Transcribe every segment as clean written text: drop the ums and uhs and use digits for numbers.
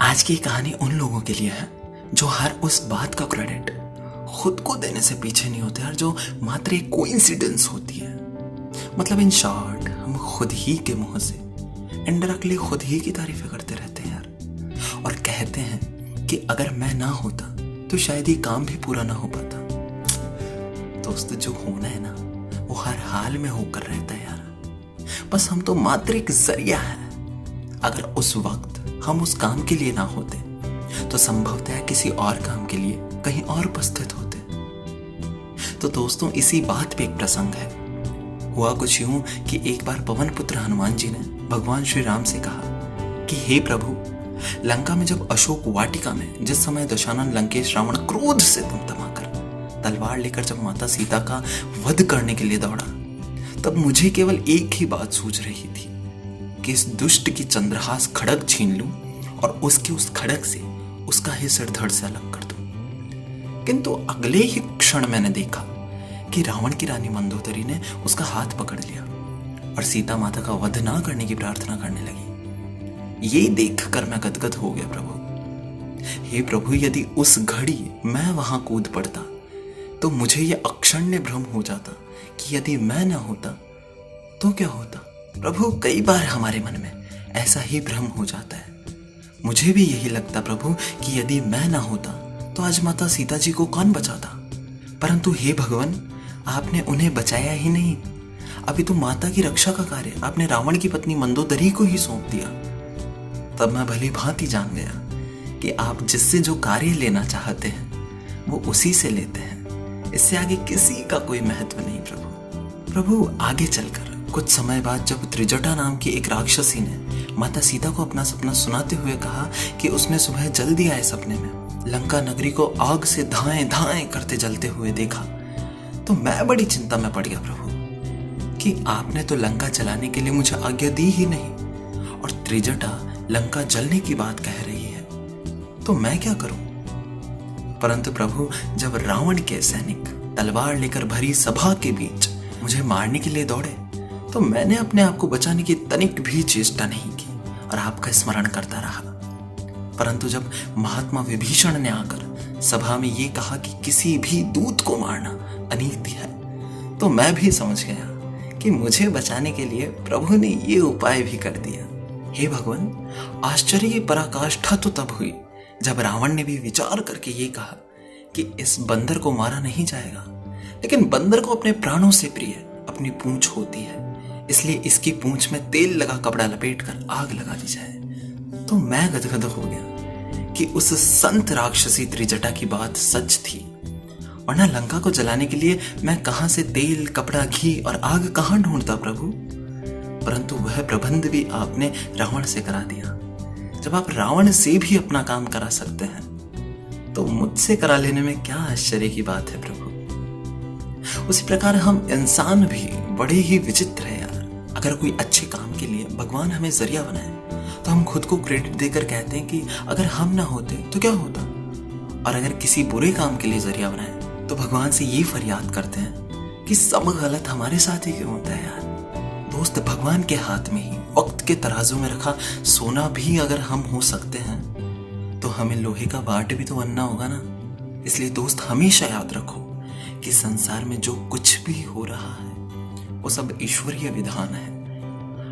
आज की कहानी उन लोगों के लिए है जो हर उस बात का क्रेडिट खुद को देने से पीछे नहीं होते यार, जो मात्र एक कोइंसिडेंस होती है। मतलब इन शॉर्ट, हम खुद ही के मुंह से इनडायरेक्टली खुद ही की तारीफें करते रहते हैं यार, और कहते हैं कि अगर मैं ना होता तो शायद ये काम भी पूरा ना हो पाता। दोस्त, जो होना है ना वो हर हाल में होकर रहता है यार, बस हम तो मात्र एक जरिया है। अगर उस वक्त हम उस काम के लिए ना होते तो संभवतः किसी और काम के लिए कहीं और उपस्थित होते। तो दोस्तों, इसी बात पे एक प्रसंग है। हुआ कुछ यूं कि एक बार पवन पुत्र हनुमान जी ने भगवान श्री राम से कहा कि हे प्रभु, लंका में जब अशोक वाटिका में जिस समय दशानन लंकेश रावण क्रोध से तमतमाकर तलवार लेकर जब माता सीता का वध करने के लिए दौड़ा, तब मुझे केवल एक ही बात सूझ रही थी कि इस दुष्ट की चंद्रहास खड़ग छीन लूं और उसके उस खड़ग से उसका ही सिर धड़ से अलग कर दूं। किंतु अगले ही क्षण मैंने देखा कि रावण की रानी मंदोदरी ने उसका हाथ पकड़ लिया और सीता माता का वध ना करने की प्रार्थना करने लगी। ये देखकर मैं गदगद हो गया। प्रभु, हे प्रभु, यदि उस घड़ी मैं वहां कूद पड़ता तो मुझे यह अक्षण्य भ्रम हो जाता कि यदि मैं ना होता तो क्या होता। प्रभु, कई बार हमारे मन में ऐसा ही भ्रम हो जाता है। मुझे भी यही लगता प्रभु कि यदि मैं ना होता तो आज माता सीता जी को कौन बचाता। परंतु हे भगवान, आपने उन्हें बचाया ही नहीं, अभी तो माता की रक्षा का कार्य आपने रावण की पत्नी मंदोदरी को ही सौंप दिया। तब मैं भली भांति जान गया कि आप जिससे जो कार्य लेना चाहते हैं वो उसी से लेते हैं, इससे आगे किसी का कोई महत्व नहीं। प्रभु, आगे चलकर कुछ समय बाद जब त्रिजटा नाम की एक राक्षसी ने माता सीता को अपना सपना सुनाते हुए कहा कि उसने सुबह जल्दी आए सपने में लंका नगरी को आग से धाएं धाएं करते जलते हुए देखा, तो मैं बड़ी चिंता में पड़ गया प्रभु कि आपने तो लंका जलाने के लिए मुझे आज्ञा दी ही नहीं और त्रिजटा लंका जलने की बात कह रही है, तो मैं क्या करूं। परंतु प्रभु, जब रावण के सैनिक तलवार लेकर भरी सभा के बीच मुझे मारने के लिए दौड़े तो मैंने अपने आप को बचाने की तनिक भी चेष्टा नहीं की और आपका स्मरण करता रहा। परंतु जब महात्मा विभीषण ने आकर सभा में ये कहा कि किसी भी दूत को मारना अनीति है, तो मैं भी समझ गया कि मुझे बचाने के लिए प्रभु ने ये उपाय भी कर दिया। हे भगवान, आश्चर्य की पराकाष्ठा तो तब हुई जब रावण ने भी विचार करके ये कहा कि इस बंदर को मारा नहीं जाएगा, लेकिन बंदर को अपने प्राणों से प्रिय अपनी पूंछ होती है, इसलिए इसकी पूंछ में तेल लगा कपड़ा लपेटकर आग लगा दी जाए। तो मैं गदगद हो गया कि उस संत राक्षसी त्रिजटा की बात सच थी, वरना लंका को जलाने के लिए मैं कहां से तेल, कपड़ा, घी और आग कहां ढूंढता प्रभु। परंतु वह प्रबंध भी आपने रावण से करा दिया। जब आप रावण से भी अपना काम करा सकते हैं तो मुझसे करा लेने में क्या आश्चर्य की बात है प्रभु। उसी प्रकार हम इंसान भी बड़े ही विचित्र है यार। अगर कोई अच्छे काम के लिए भगवान हमें जरिया बनाए तो हम खुद को क्रेडिट देकर कहते हैं कि अगर हम ना होते तो क्या होता, और अगर किसी बुरे काम के लिए जरिया बनाए तो भगवान से ये फरियाद करते हैं कि सब गलत हमारे साथ ही क्यों होता है यार। दोस्त, भगवान के हाथ में ही वक्त के तराजू में रखा सोना भी अगर हम हो सकते हैं तो हमें लोहे का बाट भी तो बनना होगा ना। इसलिए दोस्त, हमेशा याद रखो कि संसार में जो कुछ भी हो रहा है वो सब ईश्वरीय विधान है।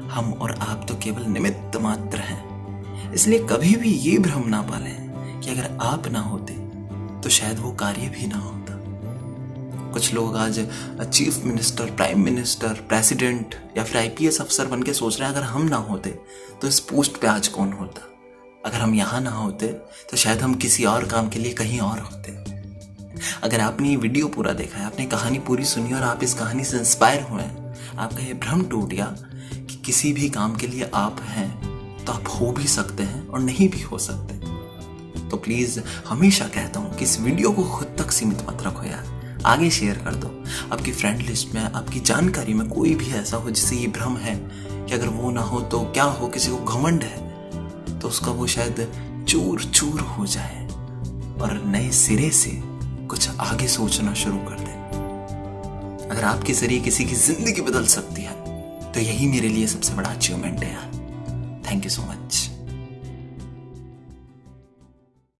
हम और आप तो केवल निमित्त मात्र हैं। इसलिए कभी भी ये भ्रम ना पालें कि अगर आप ना होते तो शायद वो कार्य भी ना होता। कुछ लोग आज chief minister, prime minister, president या फिर आईपीएस अफसर बन के सोच रहे हैं अगर हम ना होते तो इस पोस्ट पे आज कौन होता। अगर हम यहाँ ना होते तो शायद हम किसी और काम के लिए कहीं और होते। अगर आपने ये वीडियो पूरा देखा है, आपने कहानी पूरी सुनी और आप इस कहानी से इंस्पायर हुए हैं, आपका ये भ्रम टूट गया कि किसी भी काम के लिए आप हैं तो आप हो भी सकते हैं और नहीं भी हो सकते, तो प्लीज हमेशा कहता हूं कि इस वीडियो को खुद तक सीमित मत रखो यार, आगे शेयर कर दो। आपकी फ्रेंड लिस्ट में, आपकी जानकारी में कोई भी ऐसा हो जिसे ये भ्रम है कि अगर वो ना हो तो क्या हो, किसी को घमंड है, तो उसका वो शायद चूर चूर हो जाए और नए सिरे से कुछ आगे सोचना शुरू कर दे। अगर आपके जरिए किसी की जिंदगी बदल सकती है तो यही मेरे लिए सबसे बड़ा अचीवमेंट है यार। Thank you so much.